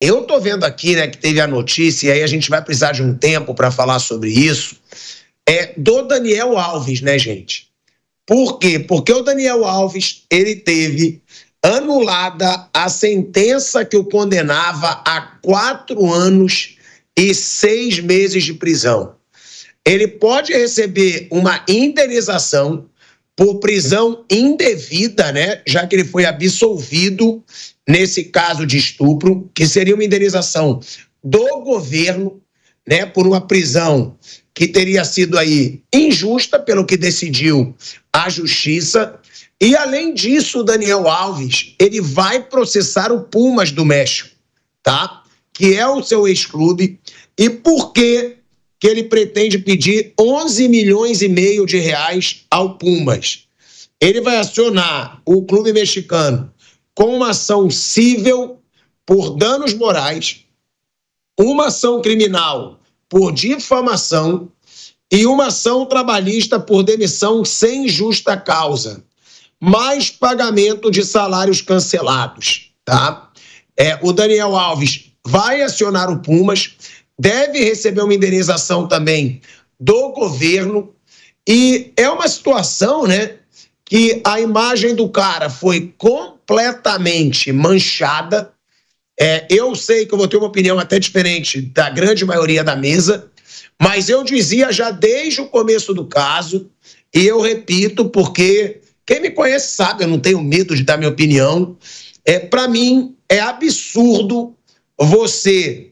Eu tô vendo aqui, né, que teve a notícia, e aí a gente vai precisar de um tempo para falar sobre isso, do Daniel Alves, né, gente? Por quê? Porque o Daniel Alves, ele teve anulada a sentença que o condenava a 4 anos e 6 meses de prisão. Ele pode receber uma indenização por prisão indevida, né? Já que ele foi absolvido nesse caso de estupro, que seria uma indenização do governo, né? Por uma prisão que teria sido aí injusta pelo que decidiu a justiça. E além disso, o Daniel Alves, ele vai processar o Pumas do México, tá? Que é o seu ex-clube. E por que ele pretende pedir 11 milhões e meio de reais ao Pumas? Ele vai acionar o clube mexicano com uma ação cível por danos morais, uma ação criminal por difamação e uma ação trabalhista por demissão sem justa causa, mais pagamento de salários cancelados, tá? O Daniel Alves vai acionar o Pumas, deve receber uma indenização também do governo, e é uma situação, né, que a imagem do cara foi completamente manchada. Eu sei que eu vou ter uma opinião até diferente da grande maioria da mesa, mas eu dizia já desde o começo do caso, e eu repito porque quem me conhece sabe, eu não tenho medo de dar minha opinião. Para mim, é absurdo você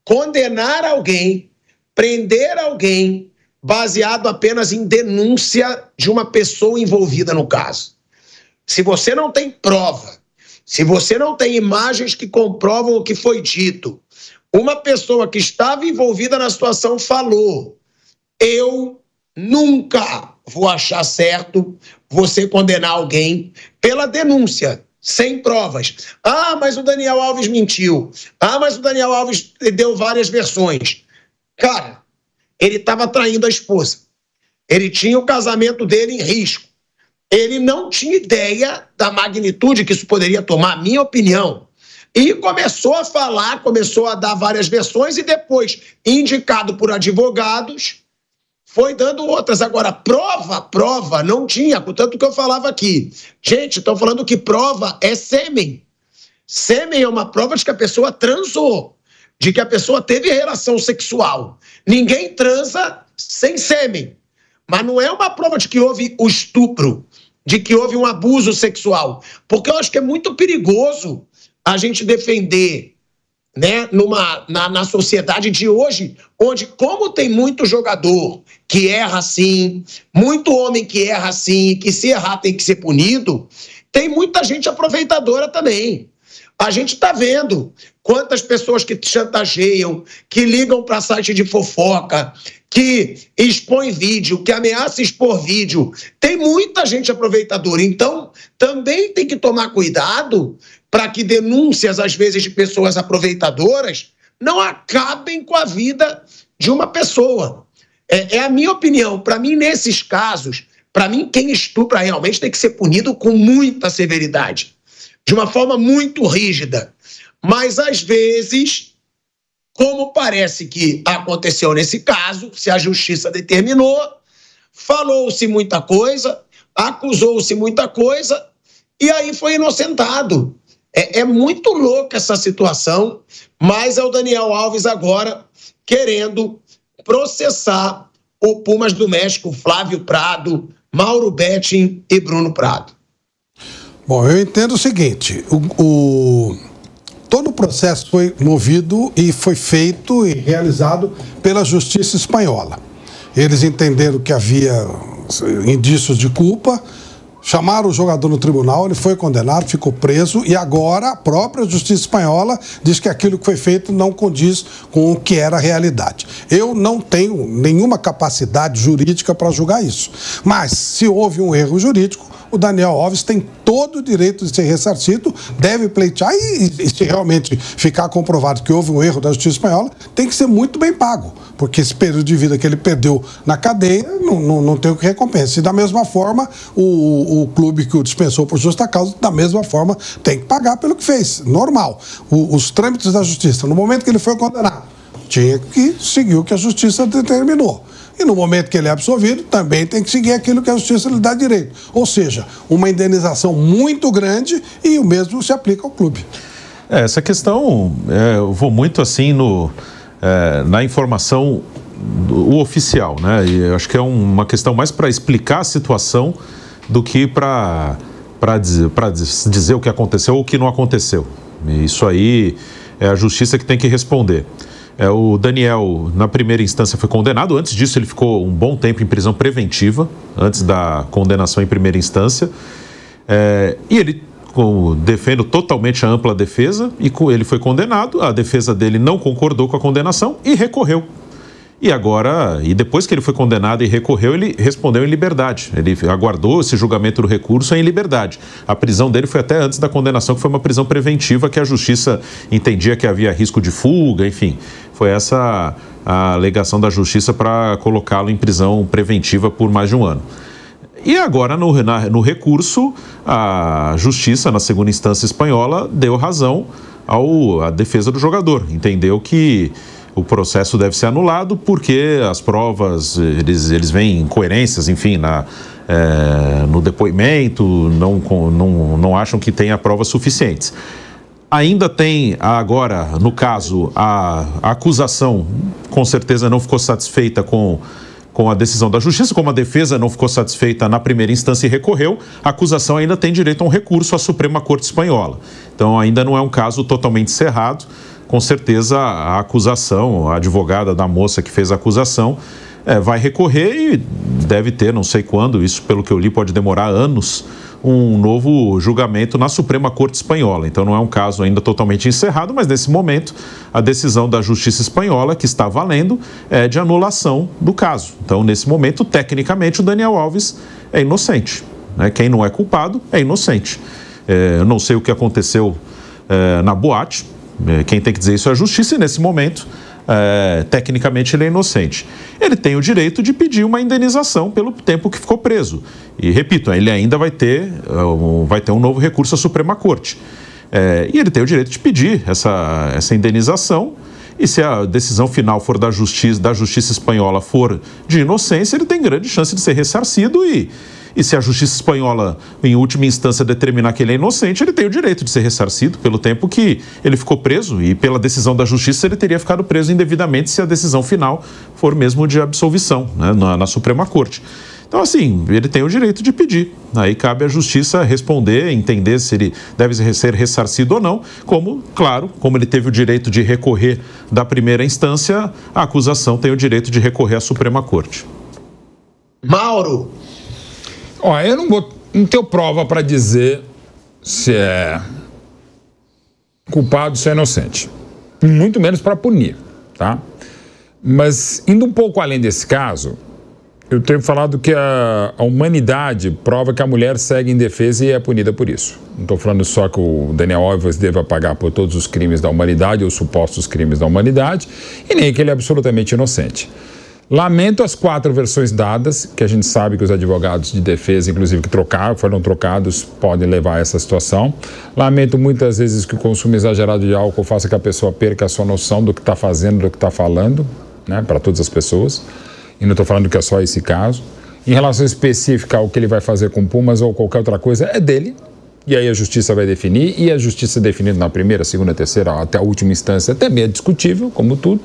condenar alguém, prender alguém, baseado apenas em denúncia de uma pessoa envolvida no caso. Se você não tem prova, se você não tem imagens que comprovam o que foi dito, uma pessoa que estava envolvida na situação falou: eu nunca vou achar certo você condenar alguém pela denúncia, sem provas. Ah, mas o Daniel Alves mentiu. Ah, mas o Daniel Alves deu várias versões. Cara, ele estava traindo a esposa. Ele tinha o casamento dele em risco. Ele não tinha ideia da magnitude que isso poderia tomar, minha opinião. E começou a falar, começou a dar várias versões e depois, indicado por advogados, foi dando outras. Agora, prova não tinha, portanto que eu falava aqui. Gente, estão falando que prova é sêmen. Sêmen é uma prova de que a pessoa transou, de que a pessoa teve relação sexual. Ninguém transa sem sêmen. Mas não é uma prova de que houve o estupro, de que houve um abuso sexual. Porque eu acho que é muito perigoso a gente defender, né, na sociedade de hoje, onde, como tem muito jogador que erra assim, muito homem que erra assim, que se errar tem que ser punido, tem muita gente aproveitadora também. A gente está vendo quantas pessoas que chantageiam, que ligam para site de fofoca, que expõem vídeo, que ameaçam expor vídeo. Tem muita gente aproveitadora. Então, também tem que tomar cuidado para que denúncias, às vezes, de pessoas aproveitadoras não acabem com a vida de uma pessoa. É a minha opinião. Para mim, nesses casos, para mim, quem estupra realmente tem que ser punido com muita severidade, de uma forma muito rígida. Mas, às vezes, como parece que aconteceu nesse caso, se a justiça determinou, falou-se muita coisa, acusou-se muita coisa, e aí foi inocentado. É muito louca essa situação, mas é o Daniel Alves agora querendo processar o Pumas do México, Flávio Prado, Mauro Betting e Bruno Prado. Bom, eu entendo o seguinte, todo o processo foi movido e foi feito e realizado pela Justiça Espanhola. Eles entenderam que havia indícios de culpa, chamaram o jogador no tribunal, ele foi condenado, ficou preso e agora a própria Justiça Espanhola diz que aquilo que foi feito não condiz com o que era a realidade. Eu não tenho nenhuma capacidade jurídica para julgar isso, mas se houve um erro jurídico, o Daniel Alves tem todo o direito de ser ressarcido, deve pleitear e se realmente ficar comprovado que houve um erro da Justiça Espanhola, tem que ser muito bem pago, porque esse período de vida que ele perdeu na cadeia não tem o que recompensa. E da mesma forma, o clube que o dispensou por justa causa, da mesma forma, tem que pagar pelo que fez. Normal. Os trâmites da Justiça, no momento que ele foi condenado, tinha que seguir o que a Justiça determinou. E no momento que ele é absolvido, também tem que seguir aquilo que a Justiça lhe dá direito. Ou seja, uma indenização muito grande e o mesmo se aplica ao clube. Essa questão, eu vou muito assim na informação o oficial, né? E eu acho que é uma questão mais para explicar a situação do que para dizer o que aconteceu ou o que não aconteceu. E isso aí é a Justiça que tem que responder. O Daniel, na primeira instância, foi condenado. Antes disso, ele ficou um bom tempo em prisão preventiva, antes da condenação em primeira instância. E ele defende totalmente a ampla defesa, e ele foi condenado. A defesa dele não concordou com a condenação e recorreu. E depois que ele foi condenado e recorreu, ele respondeu em liberdade. Ele aguardou esse julgamento do recurso em liberdade. A prisão dele foi até antes da condenação, que foi uma prisão preventiva, que a Justiça entendia que havia risco de fuga, enfim. Foi essa a alegação da Justiça para colocá-lo em prisão preventiva por mais de um ano. E agora, no recurso, a Justiça, na segunda instância espanhola, deu razão à defesa do jogador. Entendeu que o processo deve ser anulado porque as provas, eles veem incoerências, enfim, no depoimento, não acham que tenha provas suficientes. Ainda tem agora, no caso, a acusação, com certeza não ficou satisfeita com a decisão da Justiça, como a defesa não ficou satisfeita na primeira instância e recorreu, a acusação ainda tem direito a um recurso à Suprema Corte Espanhola. Então ainda não é um caso totalmente cerrado. Com certeza a acusação, a advogada da moça que fez a acusação vai recorrer e deve ter, não sei quando, isso pelo que eu li pode demorar anos, um novo julgamento na Suprema Corte Espanhola. Então não é um caso ainda totalmente encerrado, mas nesse momento a decisão da Justiça Espanhola, que está valendo, é de anulação do caso. Então nesse momento, tecnicamente, o Daniel Alves é inocente. Quem não é culpado é inocente. Eu não sei o que aconteceu na boate. Quem tem que dizer isso é a Justiça e, nesse momento, tecnicamente, ele é inocente. Ele tem o direito de pedir uma indenização pelo tempo que ficou preso. E, repito, ele ainda vai ter um novo recurso à Suprema Corte. E ele tem o direito de pedir essa indenização. E se a decisão final for da Justiça Espanhola for de inocência, ele tem grande chance de ser ressarcido e se a Justiça Espanhola, em última instância, determinar que ele é inocente, ele tem o direito de ser ressarcido pelo tempo que ele ficou preso e pela decisão da Justiça ele teria ficado preso indevidamente se a decisão final for mesmo de absolvição, né, na Suprema Corte. Então, assim, ele tem o direito de pedir. Aí cabe à Justiça responder, entender se ele deve ser ressarcido ou não, como ele teve o direito de recorrer da primeira instância, a acusação tem o direito de recorrer à Suprema Corte. Mauro! Eu não tenho prova para dizer se é culpado ou se é inocente. Muito menos para punir, tá? Mas, indo um pouco além desse caso, eu tenho falado que a humanidade prova que a mulher segue indefesa e é punida por isso. Não estou falando só que o Daniel Alves deva pagar por todos os crimes da humanidade ou supostos crimes da humanidade, e nem que ele é absolutamente inocente. Lamento as 4 versões dadas, que a gente sabe que os advogados de defesa, inclusive que foram trocados, podem levar a essa situação. Lamento muitas vezes que o consumo exagerado de álcool faça que a pessoa perca a sua noção do que está fazendo, do que está falando, né, para todas as pessoas. E não estou falando que é só esse caso. Em relação específica ao que ele vai fazer com Pumas ou qualquer outra coisa, é dele. E aí a Justiça vai definir, e a Justiça definindo na primeira, segunda, terceira, até a última instância, também é discutível, como tudo.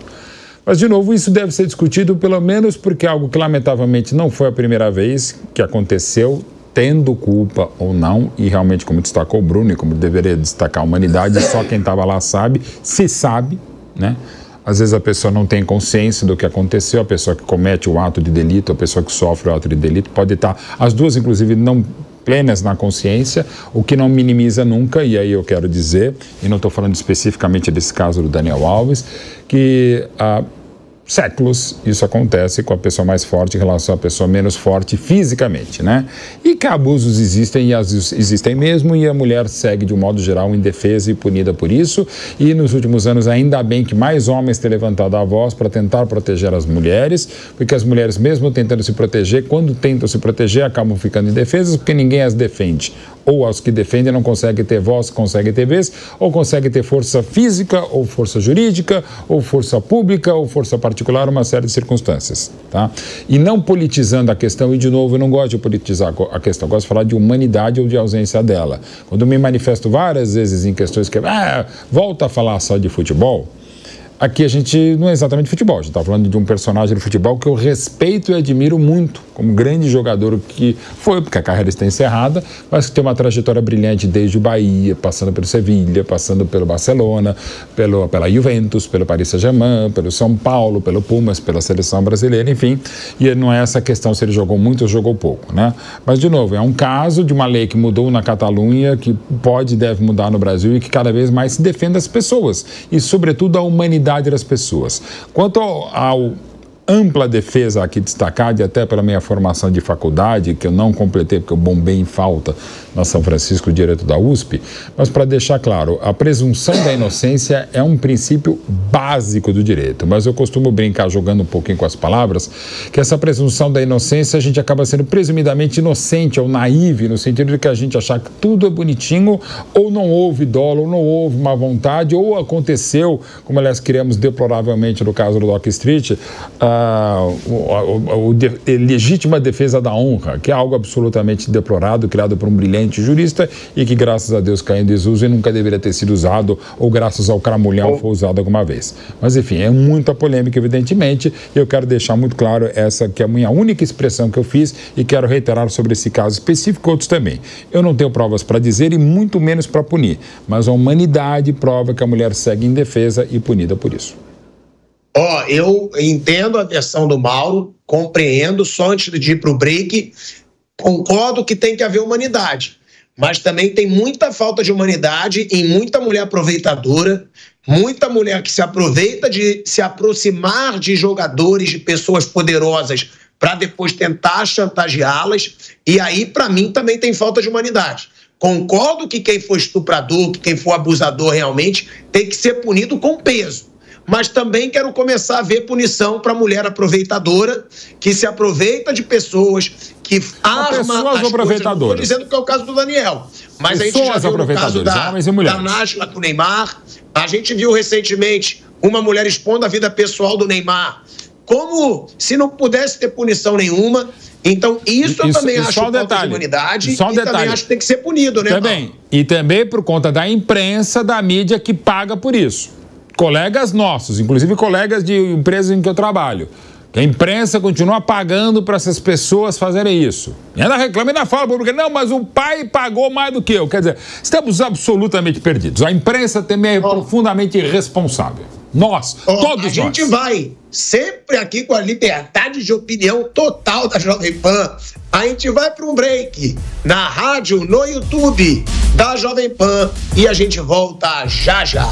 Mas, de novo, isso deve ser discutido pelo menos porque é algo que, lamentavelmente, não foi a primeira vez que aconteceu, tendo culpa ou não, e realmente, como destacou o Bruno, e como deveria destacar a humanidade, só quem estava lá sabe, se sabe, né? Às vezes a pessoa não tem consciência do que aconteceu, a pessoa que comete o ato de delito, a pessoa que sofre o ato de delito, pode estar, as duas, inclusive, não plenas na consciência, o que não minimiza nunca, e aí eu quero dizer, e não estou falando especificamente desse caso do Daniel Alves, que séculos isso acontece com a pessoa mais forte em relação à pessoa menos forte fisicamente, né? E que abusos existem, e existem mesmo, e a mulher segue de um modo geral indefesa e punida por isso, e nos últimos anos ainda bem que mais homens têm levantado a voz para tentar proteger as mulheres, porque as mulheres mesmo tentando se proteger, quando tentam se proteger acabam ficando indefesas porque ninguém as defende, ou os que defendem não conseguem ter voz, conseguem ter vez, ou conseguem ter força física, ou força jurídica, ou força pública, ou força particular, uma série de circunstâncias, tá? E não politizando a questão, e de novo, eu não gosto de politizar a questão, eu gosto de falar de humanidade ou de ausência dela. Quando eu me manifesto várias vezes em questões que, volta a falar só de futebol, aqui a gente não é exatamente futebol, a gente está falando de um personagem do futebol que eu respeito e admiro muito, como grande jogador que foi, porque a carreira está encerrada, mas que tem uma trajetória brilhante desde o Bahia, passando pelo Sevilha, passando pelo Barcelona, pela Juventus, pelo Paris Saint-Germain, pelo São Paulo, pelo Pumas, pela seleção brasileira, enfim. E não é essa questão se ele jogou muito ou jogou pouco, né? Mas, de novo, é um caso de uma lei que mudou na Catalunha, que pode e deve mudar no Brasil e que cada vez mais se defende as pessoas e, sobretudo, a humanidade das pessoas. Quanto ao ampla defesa aqui destacada, e até pela minha formação de faculdade, que eu não completei porque eu bombei em falta na São Francisco, direto da USP, mas para deixar claro, a presunção da inocência é um princípio básico do direito, mas eu costumo brincar jogando um pouquinho com as palavras, que essa presunção da inocência a gente acaba sendo presumidamente inocente ou naive, no sentido de que a gente achar que tudo é bonitinho, ou não houve dolo, ou não houve má vontade, ou aconteceu, como aliás criamos deploravelmente no caso do Dock Street, legítima defesa da honra, que é algo absolutamente deplorado, criado por um brilhante jurista e que, graças a Deus, caiu em desuso e nunca deveria ter sido usado, ou graças ao cramulhão foi usado alguma vez. Mas, enfim, é muita polêmica, evidentemente, e eu quero deixar muito claro essa que é a minha única expressão que eu fiz e quero reiterar sobre esse caso específico, outros também. Eu não tenho provas para dizer e muito menos para punir, mas a humanidade prova que a mulher segue indefesa e punida por isso. Eu entendo a versão do Mauro, compreendo, só antes de ir para o break, concordo que tem que haver humanidade, mas também tem muita falta de humanidade em muita mulher aproveitadora, muita mulher que se aproveita de se aproximar de jogadores, de pessoas poderosas, para depois tentar chantageá-las, e aí, para mim, também tem falta de humanidade. Concordo que quem for estuprador, que quem for abusador realmente, tem que ser punido com peso. Mas também quero começar a ver punição para mulher aproveitadora, que se aproveita de pessoas, que arma as coisas. Não estou dizendo que é o caso do Daniel, mas a gente já viu no caso da Nájila com o Neymar. A gente viu recentemente uma mulher expondo a vida pessoal do Neymar, como se não pudesse ter punição nenhuma. Então, isso eu também acho falta de humanidade e também acho que tem que ser punido, né? Também. E também por conta da imprensa, da mídia que paga por isso. Colegas nossos, inclusive colegas de empresas em que eu trabalho, que a imprensa continua pagando para essas pessoas fazerem isso. E ainda reclama e ainda fala, porque não, mas o pai pagou mais do que eu. Quer dizer, estamos absolutamente perdidos. A imprensa também é profundamente irresponsável. Nós, todos nós. A gente vai sempre aqui com a liberdade de opinião total da Jovem Pan. A gente vai para um break na rádio, no YouTube da Jovem Pan e a gente volta já já.